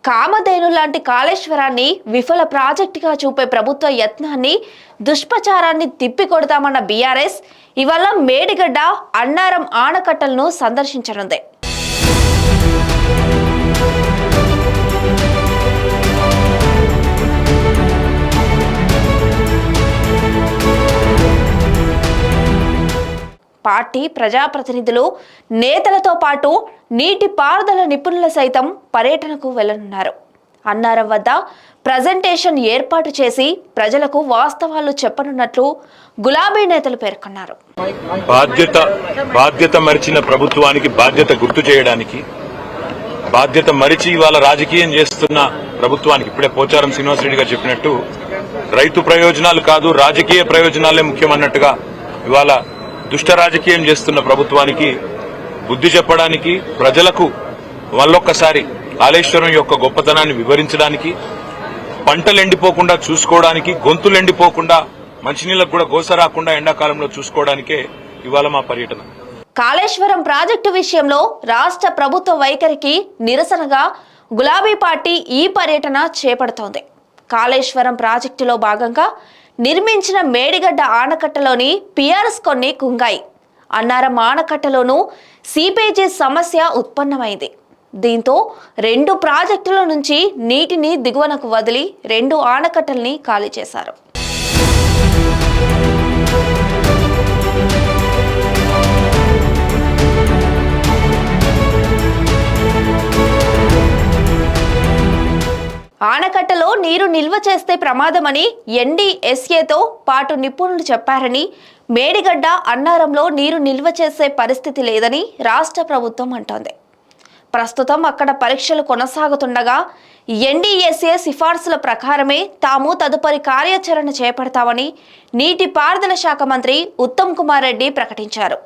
కామధేను లాంటి కాళేశ్వరాన్ని విఫల ప్రాజెక్టుగా చూపే ప్రభుత్వ యత్నాన్ని దుష్ప్రచారాన్ని తిప్పికొడతామన్న బీఆర్ఎస్ ఇవాళ మేడిగడ్డ అన్నారం ఆనకట్టలను సందర్శించనుంది. పార్టీ ప్రజాప్రతినిధులు నేతలతో పాటు నీటి పారుదల నిపుణుల సైతం పర్యటనకు వెళ్లనున్నారు. అన్నారం వద్ద ప్రజెంటేషన్ ఏర్పాటు చేసి ప్రజలకు వాస్తవాలు చెప్పనున్నట్లు గులాబీ నేతలు పేర్కొన్నారు. బాధ్యత మరిచిన ప్రభుత్వానికి బాధ్యత గుర్తు చేయడానికి, బాధ్యత మరిచి ఇవాళ రాజకీయం చేస్తున్న ప్రభుత్వానికి ఇప్పుడే పోచారం శ్రీనివాసరెడ్డి గారు చెప్పినట్టు రైతు ప్రయోజనాలు కాదు రాజకీయ ప్రయోజనాలే ముఖ్యమన్నట్టుగా ఇవాళ దుష్ట రాజకీయం చేస్తున్న ప్రభుత్వానికి బుద్ధి చెప్పడానికి, ప్రజలకు మళ్ళొక్కసారి కాళేశ్వరం యొక్క గొప్పతనాన్ని వివరించడానికి, పంటలు ఎండిపోకుండా చూసుకోవడానికి, గొంతులు ఎండిపోకుండా మంచినీళ్లకు కూడా గోస రాకుండా ఎండాకాలంలో చూసుకోవడానికే ఇవాళ మా పర్యటన. కాళేశ్వరం ప్రాజెక్టు విషయంలో రాష్ట్ర ప్రభుత్వ వైఖరికి నిరసనగా గులాబీ పార్టీ ఈ పర్యటన చేపడుతోంది. కాళేశ్వరం ప్రాజెక్టులో భాగంగా నిర్మించిన మేడిగడ్డ ఆనకట్టలోని పిఆర్ఎస్ కొన్ని కుంగాయి. అన్నారం ఆనకట్టలోనూ సీపేజీ సమస్య ఉత్పన్నమైంది. దీంతో 2 ప్రాజెక్టుల నుంచి నీటిని దిగువనకు వదిలి 2 ఆనకట్టల్ని ఖాళీ చేశారు. ఆనకట్టలో నీరు నిల్వ చేస్తే ప్రమాదమని ఎన్డీఎస్ఏతో పాటు నిపుణులు చెప్పారని, మేడిగడ్డ అన్నారంలో నీరు నిల్వ చేసే పరిస్థితి లేదని రాష్ట్ర ప్రభుత్వం అంటోంది. ప్రస్తుతం అక్కడ పరీక్షలు కొనసాగుతుండగా ఎన్డీఎస్ఏ సిఫార్సుల ప్రకారమే తాము తదుపరి కార్యాచరణ చేపడతామని నీటిపారుదల శాఖ మంత్రి ఉత్తమ్ కుమార్ రెడ్డి ప్రకటించారు.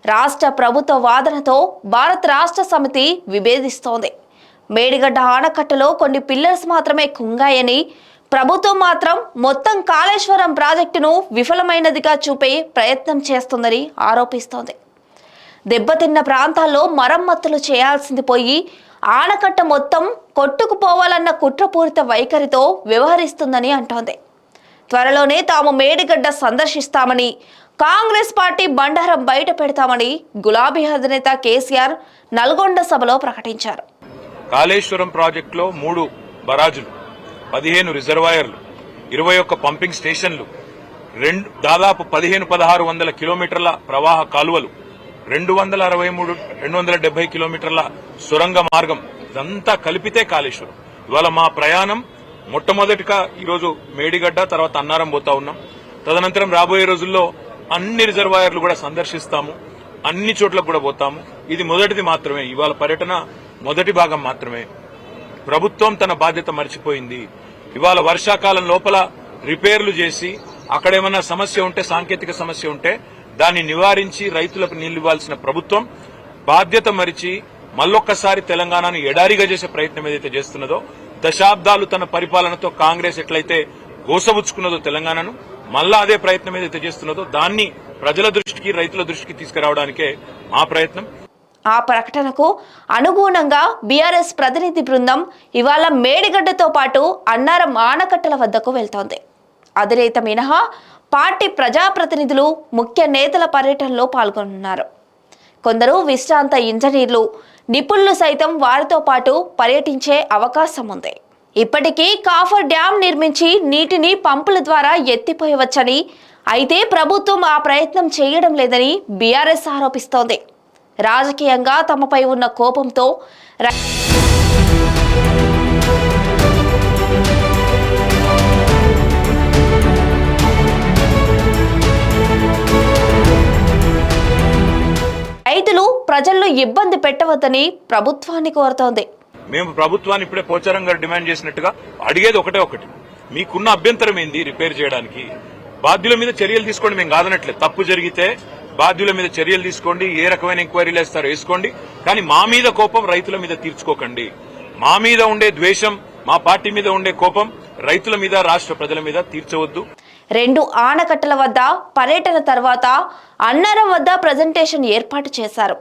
రాష్ట్ర ప్రభుత్వ వాదనతో భారత రాష్ట్ర సమితి విభేదిస్తోంది. మేడిగడ్డ ఆనకట్టలో కొన్ని పిల్లర్స్ మాత్రమే కుంగాయని, ప్రభుత్వం మాత్రం మొత్తం కాళేశ్వరం ప్రాజెక్టును విఫలమైనదిగా చూపే ప్రయత్నం చేస్తుందని ఆరోపిస్తోంది. దెబ్బతిన్న ప్రాంతాల్లో మరమ్మతులు చేయాల్సింది పోయి ఆనకట్ట మొత్తం కొట్టుకుపోవాలన్న కుట్రపూరిత వైఖరితో వ్యవహరిస్తుందని అంటోంది. త్వరలోనే తాము మేడిగడ్డ సందర్శిస్తామని, కాంగ్రెస్ పార్టీ బండారం బయట పెడతామని గులాబీ అధినేత కేసీఆర్ నల్గొండ సభలో ప్రకటించారు. కాళేశ్వరం ప్రాజెక్టులో 3 బరాజులు, 15 రిజర్వాయర్లు, 21 పంపింగ్ స్టేషన్లు, దాదాపు 1500-1600 కిలోమీటర్ల ప్రవాహ కాలువలు, 270 కిలోమీటర్ల సొరంగ మార్గం, ఇదంతా కలిపితే కాళేశ్వరం. ఇవాళ మా ప్రయాణం మొట్టమొదటిగా ఈరోజు మేడిగడ్డ, తర్వాత అన్నారం పోతా ఉన్నాం. తదనంతరం రాబోయే రోజుల్లో అన్ని రిజర్వాయర్లు కూడా సందర్శిస్తాము, అన్ని చోట్లకు కూడా పోతాము. ఇది మొదటిది మాత్రమే, ఇవాళ పర్యటన మొదటి భాగం మాత్రమే. ప్రభుత్వం తన బాధ్యత మర్చిపోయింది. ఇవాళ వర్షాకాలం లోపల రిపేర్లు చేసి అక్కడేమన్నా సమస్య ఉంటే, సాంకేతిక సమస్య ఉంటే దాన్ని నివారించి రైతులకు నీళ్లు ఇవ్వాల్సిన ప్రభుత్వం బాధ్యత మరిచి మళ్ళొక్కసారి తెలంగాణను ఎడారిగా చేసే ప్రయత్నం ఏదైతే చేస్తున్నదో, దశాబ్దాలు తన పరిపాలనతో కాంగ్రెస్ ఎట్లయితే గోసబుచ్చుకున్నదో తెలంగాణను, మళ్ళా అదే ప్రయత్నం ఏదైతే చేస్తున్నదో దాన్ని ప్రజల దృష్టికి, రైతుల దృష్టికి తీసుకురావడానికే మా ప్రయత్నం. ఆ ప్రకటనకు అనుగుణంగా బీఆర్ఎస్ ప్రతినిధి బృందం ఇవాళ మేడిగడ్డతో పాటు అన్నారం ఆనకట్టల వద్దకు వెళ్తోంది. అధినేత మినహా పార్టీ ప్రజాప్రతినిధులు, ముఖ్య నేతల పర్యటనలో పాల్గొనున్నారు. కొందరు విశ్రాంత ఇంజనీర్లు, నిపుణులు సైతం వారితో పాటు పర్యటించే అవకాశం ఉంది. ఇప్పటికీ కాఫర్ డ్యాం నిర్మించి నీటిని పంపుల ద్వారా ఎత్తిపోయవచ్చని, అయితే ప్రభుత్వం ఆ ప్రయత్నం చేయడం లేదని బీఆర్ఎస్ ఆరోపిస్తోంది. రాజకీయంగా తమపై ఉన్న కోపంతో రైతులు ప్రజలను ఇబ్బంది పెట్టవద్దని ప్రభుత్వాన్ని కోరుతోంది. మేము ప్రభుత్వాన్ని ఇప్పుడే పోచారం గారు డిమాండ్ చేసినట్టుగా అడిగేది ఒకటి, మీకున్న అభ్యంతరం ఏంది రిపేర్ చేయడానికి? బాధ్యుల మీద చర్యలు తీసుకోండి, మేము కాదనట్లేదు. తప్పు జరిగితే బాధ్యుల మీద చర్యలు తీసుకోండి, ఏ రకమైన ఎంక్వైరీలు వేస్తారో వేసుకోండి, కానీ మా మీద కోపం రైతుల మీద తీర్చుకోకండి. మా మీద ఉండే ద్వేషం, మా పార్టీ మీద ఉండే కోపం రైతుల మీద, రాష్ట్ర ప్రజల మీద తీర్చవద్దు. 2 ఆనకట్టల వద్ద పర్యటన తర్వాత అన్నారం వద్ద ప్రజెంటేషన్ ఏర్పాటు చేశారు.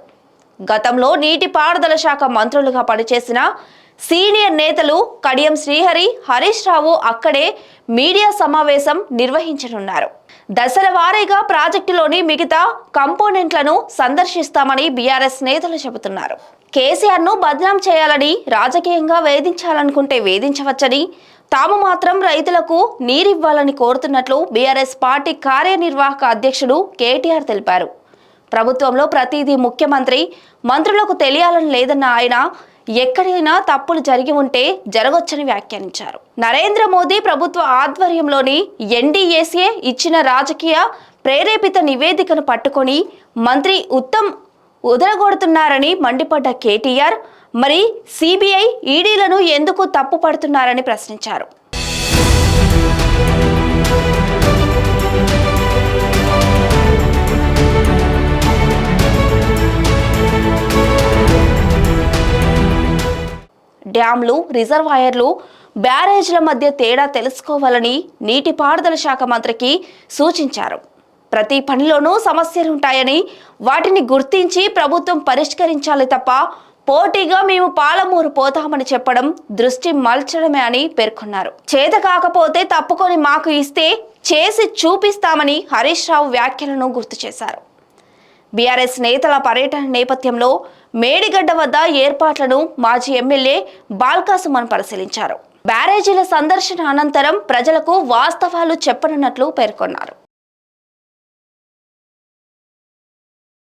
గతంలో నీటిపారుదల శాఖ మంత్రులుగా పనిచేసిన సీనియర్ నేతలు కడియం శ్రీహరి, హరీష్ రావు అక్కడే మీడియా సమావేశం నిర్వహించనున్నారు. దశల వారీగా ప్రాజెక్టులోని మిగతా కంపోనెంట్లను సందర్శిస్తామని బీఆర్ఎస్ నేతలు చెబుతున్నారు. కేసీఆర్ ను బదనాం చేయాలని, రాజకీయంగా వేధించాలనుకుంటే వేధించవచ్చని, తాము మాత్రం రైతులకు నీరివ్వాలని కోరుతున్నట్లు బీఆర్ఎస్ పార్టీ కార్యనిర్వాహక అధ్యక్షుడు కేటీఆర్ తెలిపారు. ప్రభుత్వంలో ప్రతిదీ ముఖ్యమంత్రి, మంత్రులకు తెలియాలని లేదన్న ఆయన ఎక్కడైనా తప్పులు జరిగి ఉంటే జరగొచ్చని వ్యాఖ్యానించారు. నరేంద్ర మోదీ ప్రభుత్వ ఆధ్వర్యంలోని ఎన్డీఏసీ ఇచ్చిన రాజకీయ ప్రేరేపిత నివేదికను పట్టుకొని మంత్రి ఉత్తమ్ ఉదరగొడుతున్నారని మండిపడ్డ కేటీఆర్, మరి సిబిఐ, ఈడీలను ఎందుకు తప్పు పడుతున్నారని ప్రశ్నించారు. డ్యాంలు, రిజర్వాయర్లు, బ్యారేజ్ల మధ్య తేడా తెలుసుకోవాలని నీటిపారుదల శాఖ మంత్రికి సూచించారు. ప్రతి పనిలోనూ సమస్యలుంటాయని, వాటిని గుర్తించి ప్రభుత్వం పరిష్కరించాలి తప్ప పోటీగా మేము పాలమూరు పోతామని చెప్పడం దృష్టి మల్చడమే అని పేర్కొన్నారు. చేత కాకపోతే తప్పుకొని మాకు ఇస్తే చేసి చూపిస్తామని హరీష్ రావు వ్యాఖ్యలను గుర్తు చేశారు. బీఆర్ఎస్ నేతల పర్యటన నేపథ్యంలో మేడిగడ్డ వద్ద ఏర్పాట్లను మాజీ ఎమ్మెల్యే బాల్కా సుమన్ పరిశీలించారు. బ్యారేజీల సందర్శన అనంతరం ప్రజలకు వాస్తవాలు చెప్పనున్నట్లు పేర్కొన్నారు.